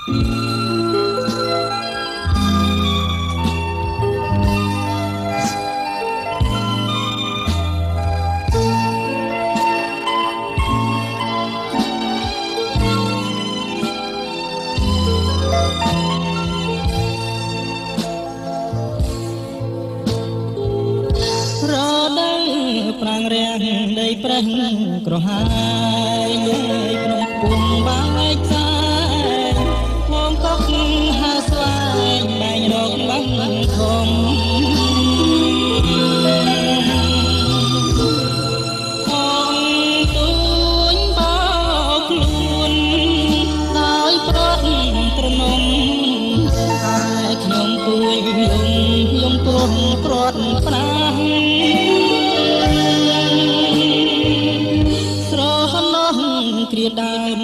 ប្រាំងរាំងដីប្រេះក្រហាយក្នុងពុំបែកខ្សែហងកុកហើស្វែងបែងរកបានធំអងទួញបោខ្លួនដោយប្រត់ត្រនំហើយខ្ញុំទួយយំព្រុនព្រាត់ប្រាំគ្រាដើម